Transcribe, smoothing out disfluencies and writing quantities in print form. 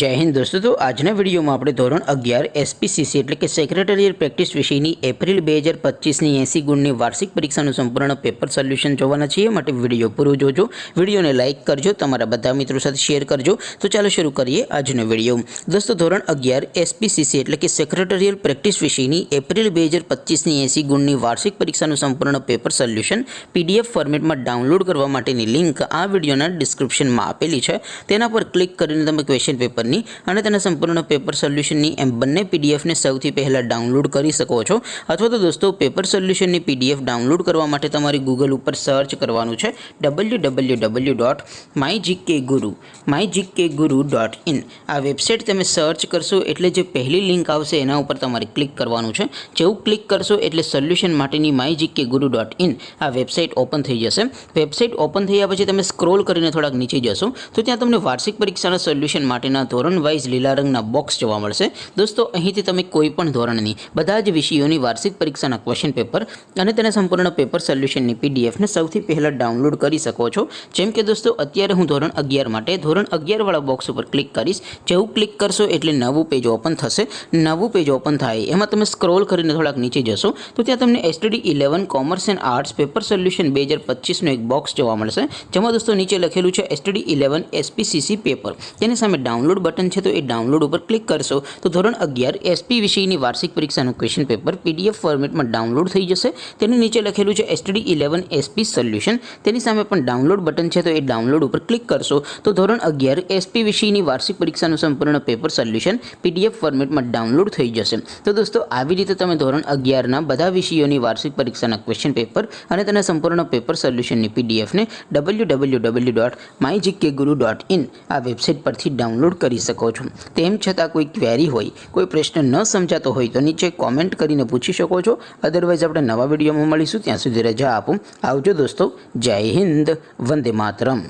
जय हिंद दोस्तों। तो आजना वीडियो में આપણે ધોરણ 11 એસપીસીસી એટલે કે સેક્રેટરીયલ પ્રેક્ટિસ વિષયની એપ્રિલ 2025ની 80 ગુણની વાર્ષિક પરીક્ષાનું સંપૂર્ણ પેપર સોલ્યુશન જોવાના છીએ। માટે વિડિયો પૂરો જોજો, વિડિયોને લાઇક કરજો, તમારા બધા મિત્રો સાથે શેર કરજો। તો ચાલો શરૂ કરીએ આજનો વિડિયો। દોસ્તો ધોરણ 11 એસપીસીસી એટલે કે સેક્રેટરીયલ પ્રેક્ટિસ વિષયની એપ્રિલ 2025ની 80 ગુણની વાર્ષિક પરીક્ષાનું સંપૂર્ણ પેપર સોલ્યુશન પીડીએફ ફોર્મેટમાં ડાઉનલોડ કરવા માટેની લિંક આ વિડિયોના ડિસ્ક્રિપ્શનમાં આપેલી છે। તેના પર ક્લિક કરીને તમે ક્વેશ્ચન પેપર અને તેના સંપૂર્ણ પેપર સોલ્યુશનની એમ બંને પીડીએફને સૌથી પહેલાં ડાઉનલોડ કરી શકો છો। અથવા તો દોસ્તો પેપર સોલ્યુશનની પીડીએફ ડાઉનલોડ કરવા માટે તમારે ગૂગલ ઉપર સર્ચ કરવાનું છે www.mygkguru.in। આ વેબસાઇટ તમે સર્ચ કરશો એટલે જે પહેલી લિંક આવશે એના ઉપર તમારે ક્લિક કરવાનું છે। જેવું ક્લિક કરશો એટલે સોલ્યુશન માટેની mygkguru.in આ વેબસાઇટ ઓપન થઈ જશે। વેબસાઇટ ઓપન થયા પછી તમે સ્ક્રોલ કરીને થોડાક નીચે જશો તો ત્યાં તમને વાર્ષિક પરીક્ષાના સોલ્યુશન માટેના ધોરણ વાઇઝ લીલા રંગના બોક્સ જોવા મળશે। દોસ્તો અહીંથી તમે કોઈ પણ ધોરણની બધા જ વિષયોની વાર્ષિક પરીક્ષાના ક્વેશ્ચન પેપર અને તેના સંપૂર્ણ પેપર સોલ્યુશનની પીડીએફને સૌથી પહેલાં ડાઉનલોડ કરી શકો છો। જેમ કે દોસ્તો અત્યારે હું ધોરણ 11 માટે ધોરણ 11 વાળા બોક્સ ઉપર ક્લિક કરીશ। જેવું ક્લિક કરશો એટલે નવું પેજ ઓપન થશે। નવું પેજ ઓપન થાય એમાં તમે સ્ક્રોલ કરીને થોડાક નીચે જશો તો ત્યાં તમને STD 11 commerce and arts paper solution 2025નું એક બોક્સ જોવા મળશે। જેમાં દોસ્તો નીચે લખેલું છે એસટીડી 11 એસપીસીસી પેપર। તેની સામે ડાઉનલોડ બટન છે, તો એ ડાઉનલોડ ઉપર ક્લિક કરશો તો ધોરણ 11 એસપી વિષયની વાર્ષિક પરીક્ષાનું ક્વેશ્ચન પેપર પીડીએફ ફોર્મેટમાં ડાઉનલોડ થઈ જશે। તેની નીચે લખેલું છે એસટીડી 11 એસપી સોલ્યુશન। તેની સામે પણ ડાઉનલોડ બટન છે, તો એ ડાઉનલોડ ઉપર ક્લિક કરશો તો ધોરણ 11 એસપી વિષયની વાર્ષિક પરીક્ષાનું સંપૂર્ણ પેપર સોલ્યુશન પીડીએફ ફોર્મેટમાં ડાઉનલોડ થઈ જશે। તો દોસ્તો આવી રીતે તમે ધોરણ 11ના બધા વિષયોની વાર્ષિક પરીક્ષાના ક્વેશ્ચન પેપર અને તેના સંપૂર્ણ પેપર સોલ્યુશનની પીડીએફને www.mygkguru.in આ વેબસાઇટ પરથી ડાઉનલોડ કરી શકો છો। તેમ છતાં કોઈ ક્વેરી હોય, કોઈ પ્રશ્ન ન સમજાતો હોય તો નીચે કોમેન્ટ કરીને પૂછી શકો છો। અદરવાઇઝ આપણે નવા વિડીયોમાં મળીશું, ત્યાં સુધી રજા આપો। આવજો દોસ્તો, જય હિન્દ, વંદે માતરમ।